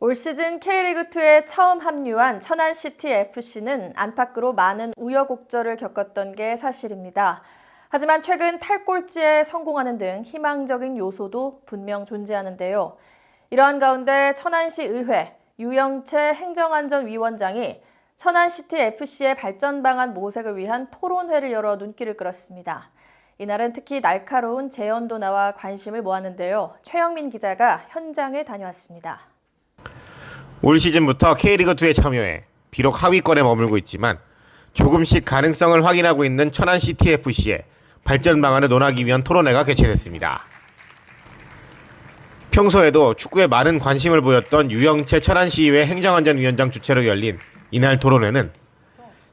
올 시즌 K리그2에 처음 합류한 천안시티FC는 안팎으로 많은 우여곡절을 겪었던 게 사실입니다. 하지만 최근 탈꼴찌에 성공하는 등 희망적인 요소도 분명 존재하는데요. 이러한 가운데 천안시의회 유영채 행정안전위원장이 천안시티FC의 발전 방안 모색을 위한 토론회를 열어 눈길을 끌었습니다. 이날은 특히 날카로운 제언도 나와 관심을 모았는데요. 최영민 기자가 현장에 다녀왔습니다. 올 시즌부터 K리그2에 참여해 비록 하위권에 머물고 있지만 조금씩 가능성을 확인하고 있는 천안시티FC의 발전 방안을 논하기 위한 토론회가 개최됐습니다. 평소에도 축구에 많은 관심을 보였던 유영채 천안시의회 행정안전위원장 주최로 열린 이날 토론회는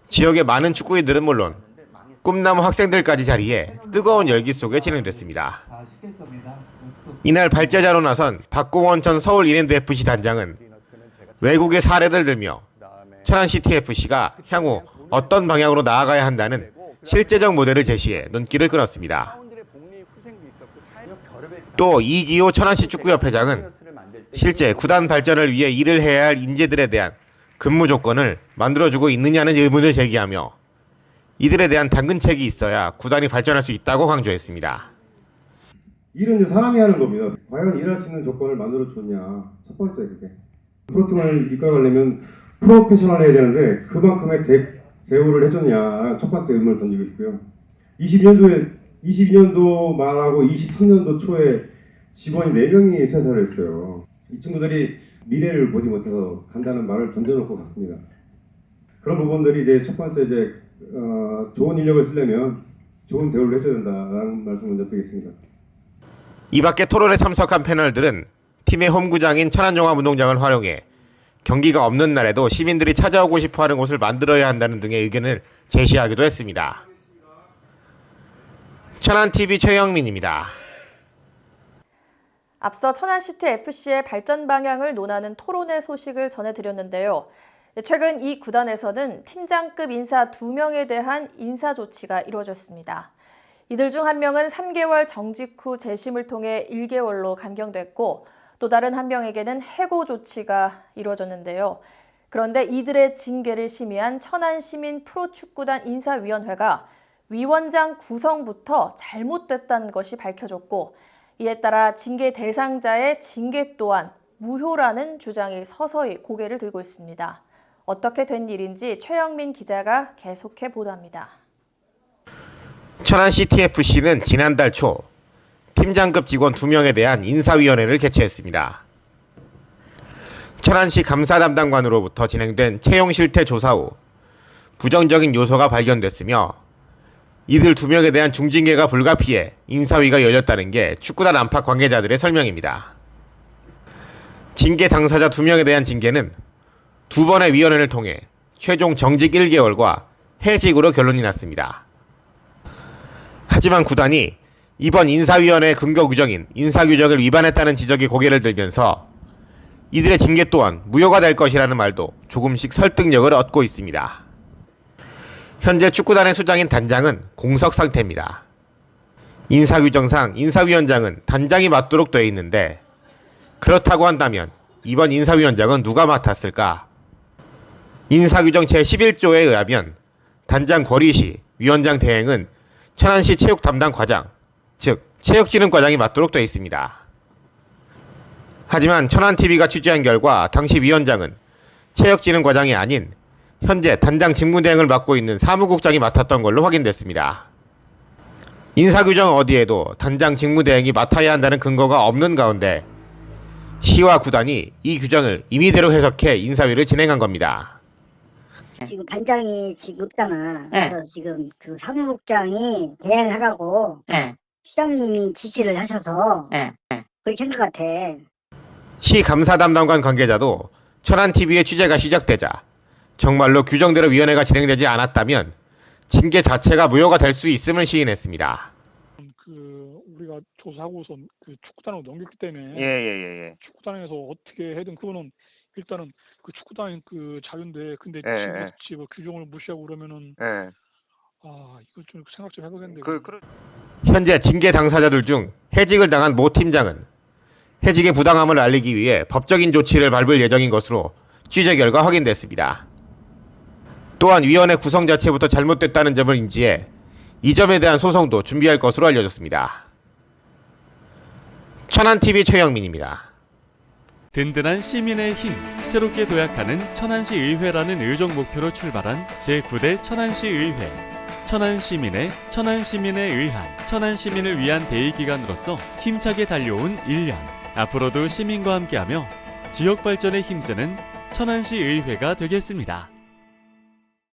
지역의 많은 축구인들은 물론 꿈나무 학생들까지 자리해 뜨거운 열기 속에 진행됐습니다. 이날 발제자로 나선 박공원 전 서울 이랜드FC 단장은 외국의 사례를 들며 천안시티FC가 향후 어떤 방향으로 나아가야 한다는 실제적 모델을 제시해 눈길을 끌었습니다. 또 이기호 천안시 축구협회장은 실제 구단 발전을 위해 일을 해야 할 인재들에 대한 근무 조건을 만들어주고 있느냐는 의문을 제기하며 이들에 대한 당근책이 있어야 구단이 발전할 수 있다고 강조했습니다. 일은 이제 사람이 하는 겁니다. 과연 일할 수 있는 조건을 만들어줬냐. 첫 번째 그게. 프로팀을 이끌어가려면 프로페셔널해야 되는데 그만큼의 대우를 해줬냐. 첫 번째 의문을 던지고 있고요. 22년도 말하고 23년도 초에 직원이 4명이 퇴사를 했어요. 이 친구들이 미래를 보지 못해서 간다는 말을 던져놓고 갔습니다. 그런 부분들이 이제 첫 번째 이제 좋은 인력을 쓰려면 좋은 대우를 해줘야 된다라는 말씀 먼저 드리겠습니다. 이 밖에 토론에 참석한 패널들은 팀의 홈구장인 천안종합운동장을 활용해 경기가 없는 날에도 시민들이 찾아오고 싶어하는 곳을 만들어야 한다는 등의 의견을 제시하기도 했습니다. 천안TV 최영민입니다. 앞서 천안시티FC의 발전 방향을 논하는 토론회 소식을 전해드렸는데요. 최근 이 구단에서는 팀장급 인사 2명에 대한 인사 조치가 이루어졌습니다. 이들 중 한 명은 3개월 정직 후 재심을 통해 1개월로 감경됐고 또 다른 한 명에게는 해고 조치가 이루어졌는데요. 그런데 이들의 징계를 심의한 천안시민 프로축구단 인사위원회가 위원장 구성부터 잘못됐다는 것이 밝혀졌고 이에 따라 징계 대상자의 징계 또한 무효라는 주장이 서서히 고개를 들고 있습니다. 어떻게 된 일인지 최영민 기자가 계속해 보도합니다. 천안시티FC는 지난달 초 팀장급 직원 2명에 대한 인사위원회를 개최했습니다. 천안시 감사 담당관으로부터 진행된 채용 실태 조사 후 부정적인 요소가 발견됐으며 이들 2명에 대한 중징계가 불가피해 인사위가 열렸다는 게 축구단 안팎 관계자들의 설명입니다. 징계 당사자 2명에 대한 징계는 2번의 위원회를 통해 최종 정직 1개월과 해직으로 결론이 났습니다. 하지만 구단이 이번 인사위원회 근거 규정인 인사규정을 위반했다는 지적이 고개를 들면서 이들의 징계 또한 무효가 될 것이라는 말도 조금씩 설득력을 얻고 있습니다. 현재 축구단의 수장인 단장은 공석 상태입니다. 인사규정상 인사위원장은 단장이 맡도록 되어 있는데 그렇다고 한다면 이번 인사위원장은 누가 맡았을까? 인사규정 제11조에 의하면 단장 권리 시 위원장 대행은 천안시 체육 담당 과장, 즉 체육진흥과장이 맡도록 되어 있습니다. 하지만 천안TV가 취재한 결과 당시 위원장은 체육진흥과장이 아닌 현재 단장 직무대행을 맡고 있는 사무국장이 맡았던 걸로 확인됐습니다. 인사규정 어디에도 단장 직무대행이 맡아야 한다는 근거가 없는 가운데 시와 구단이 이 규정을 임의대로 해석해 인사위를 진행한 겁니다. 지금 단장이 지금 없잖아. 그래서 지금 그 사무국장이 대행하라고 시장님이 지시를 하셔서 그렇게 한 것 같아. 시 감사 담당관 관계자도 천안TV의 취재가 시작되자 정말로 규정대로 위원회가 진행되지 않았다면 징계 자체가 무효가 될 수 있음을 시인했습니다. 우리가 조사하고서 축구단으로 넘겼기 때문에 축구단에서 어떻게 해든 그거는 일단은 축구단의 자유인데 근데 지금 규정을 무시하고 그러면은 이걸 좀 생각 좀 해보겠는데. 현재 징계 당사자들 중 해직을 당한 모 팀장은 해직의 부당함을 알리기 위해 법적인 조치를 밟을 예정인 것으로 취재 결과 확인됐습니다. 또한 위원회 구성 자체부터 잘못됐다는 점을 인지해 이 점에 대한 소송도 준비할 것으로 알려졌습니다. 천안TV 최영민입니다. 든든한 시민의 힘, 새롭게 도약하는 천안시 의회라는 의정 목표로 출발한 제9대 천안시 의회. 천안시민의 의한, 천안시민을 위한 대의기관으로서 힘차게 달려온 1년. 앞으로도 시민과 함께하며 지역 발전에 힘쓰는 천안시 의회가 되겠습니다.